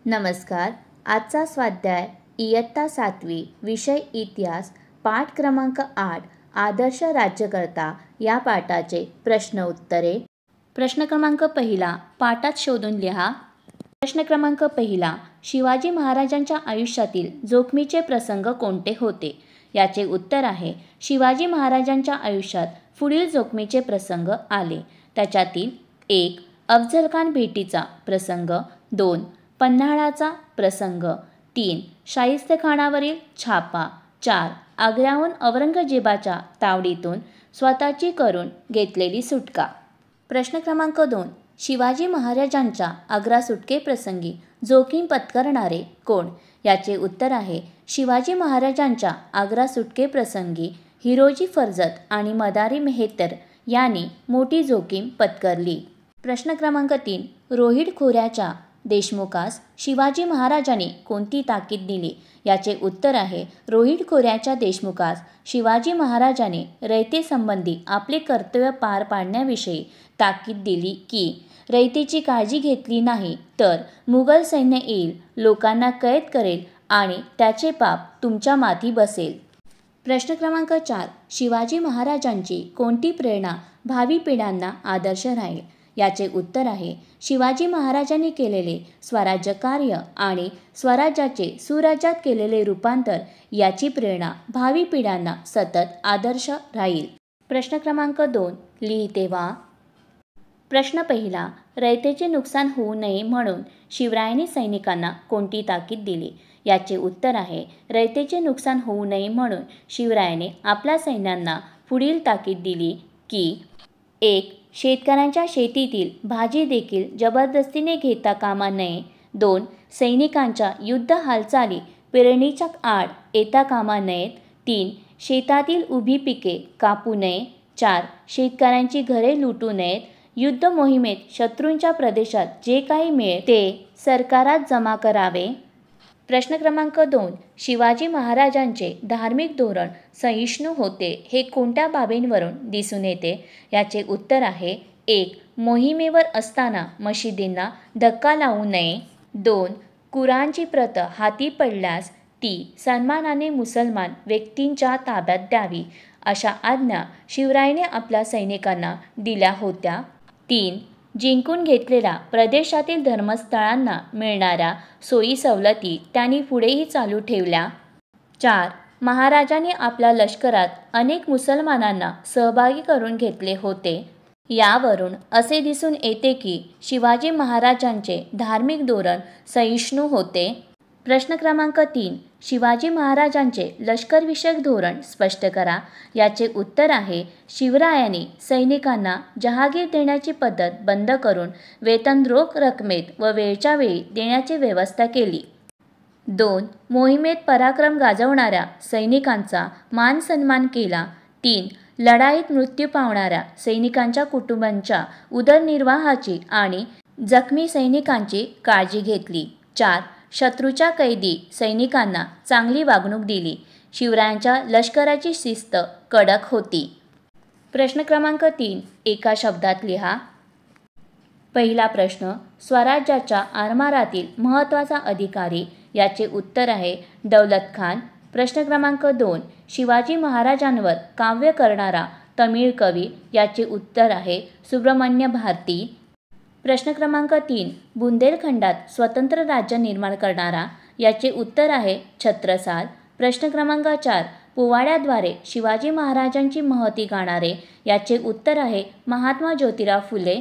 नमस्कार. आजचा स्वाध्याय इयत्ता 7वी विषय इतिहास पाठ क्रमांक 8 आदर्श राज्यकर्ता या पाठाचे प्रश्न उत्तरे. प्रश्न क्रमांक पहिला पाठात शोधून लिहा. प्रश्न क्रमांक पहिला, शिवाजी महाराजांच्या आयुष्यातील जोखमीचे प्रसंग कोणते होते? याचे उत्तर आहे शिवाजी महाराजांच्या आयुष्यात पुढील जोखमीचे प्रसंग आले. त्याच्यातील 1. अफझलखान भेटीचा प्रसंग, 2. पन्हाळाचा प्रसंग, 3. शाहिस्तेखानावरील छापा, 4. आग्र्याहून औरंगजेबाच्या तावडीतून स्वतःची करून घेतलेली सुटका. प्रश्न क्रमांक 2. शिवाजी महाराजांच्या आग्रा सुटकेप्रसंगी जोखीम पत्करणारे कोण? याचे उत्तर आहे शिवाजी महाराजांच्या आग्रा सुटकेप्रसंगी हिरोजी फर्जत आणि मदारी मेहतर यांनी मोठी जोखीम पत्करली. प्रश्न क्रमांक 3. रोहिड खोऱ्याच्या देशमुखास शिवाजी महाराजांनी कोणती ताकीद दिली? याचे उत्तर आहे रोहिड खोऱ्याच्या देशमुखास शिवाजी महाराजांनी रयतेसंबंधी आपले कर्तव्य पार पाडण्याविषयी ताकीद दिली की रयतेची काळजी घेतली नाही तर मुघल सैन्य येईल, लोकांना कैद करेल आणि त्याचे पाप तुमच्या माथी बसेल. प्रश्न क्रमांक 4. शिवाजी महाराजांची कोणती प्रेरणा भावी पिढ्यांना आदर्श राहील? याचे उत्तर आहे शिवाजी महाराजांनी केलेले स्वराज्य कार्य आणि स्वराज्याचे सुराज्यात केलेले रूपांतर याची प्रेरणा भावी पिढ्यांना सतत आदर्श राहील. प्रश्न क्रमांक 2 लिहिते व्हा. प्रश्न पहिला, रयतेचे नुकसान होऊ नये म्हणून शिवरायांनी सैनिकांना कोणती ताकीद दिली? याचे उत्तर आहे रयतेचे नुकसान होऊ नये म्हणून शिवरायाने आपल्या सैन्यांना पुढील ताकीद दिली की 1. शेतकऱ्यांच्या शेतीतील भाजी देखील जबरदस्तीने घेता कामा नये. 2. सैनिकांच्या युद्ध हालचाली पेरणीच्या आड येता कामा नयेत. 3. शेतातील उभी पिके कापू नये. 4. शेतकऱ्यांची घरे लुटू नयेत. युद्ध मोहिमेत शत्रूंच्या प्रदेशात जे काही मिळेल ते सरकारात जमा करावे. प्रश्न क्रमांक 2. शिवाजी महाराजांचे धार्मिक धोरण सहिष्णू होते हे कोणत्या बाबींवरून दिसून येते? याचे उत्तर आहे 1. मोहिमेवर असताना मशिदींना धक्का लावू नये. 2. कुराणची प्रत हाती पडल्यास ती सन्मानाने मुसलमान व्यक्तींच्या ताब्यात द्यावी अशा आज्ञा शिवरायाने आपल्या सैनिकांना दिल्या होत्या. 3. जिंकून घेतलेल्या प्रदेशातील धर्मस्थळांना मिळणाऱ्या सोयी सवलती त्यांनी पुढेही चालू ठेवल्या. 4. महाराजांनी आपल्या लष्करात अनेक मुसलमानांना सहभागी करून घेतले होते. यावरून असे दिसून येते की शिवाजी महाराजांचे धार्मिक धोरण सहिष्णू होते. प्रश्न क्रमांक 3. शिवाजी महाराजांचे लष्करविषयक धोरण स्पष्ट करा. याचे उत्तर आहे शिवरायांनी सैनिकांना जहागीर देण्याची पद्धत बंद करून वेतन रोख रकमेत व वेळच्या वेळी देण्याची व्यवस्था केली. 2. मोहिमेत पराक्रम गाजवणाऱ्या सैनिकांचा मान सन्मान केला. 3. लढाईत मृत्यू पावणाऱ्या सैनिकांच्या कुटुंबांच्या उदरनिर्वाहाची आणि जखमी सैनिकांची काळजी घेतली. 4. शत्रूच्या कैदी सैनिकांना चांगली वागणूक दिली. शिवरायांच्या लष्कराची शिस्त कडक होती. प्रश्न क्रमांक 3 एका शब्दात लिहा. पहिला प्रश्न, स्वराज्याच्या आरमारातील महत्त्वाचा अधिकारी. याचे उत्तर आहे दौलत खान. प्रश्न क्रमांक 2, शिवाजी महाराजांवर काव्य करणारा तमिळ कवी. याचे उत्तर आहे सुब्रमण्य भारती. प्रश्न क्रमांक 3, बुंदेलखंडात स्वतंत्र राज्य निर्माण करणारा. याचे उत्तर आहे छत्रसाल. प्रश्न क्रमांक 4, पोवाड्याद्वारे शिवाजी महाराजांची महती गाणारे. याचे उत्तर आहे महात्मा ज्योतिराव फुले.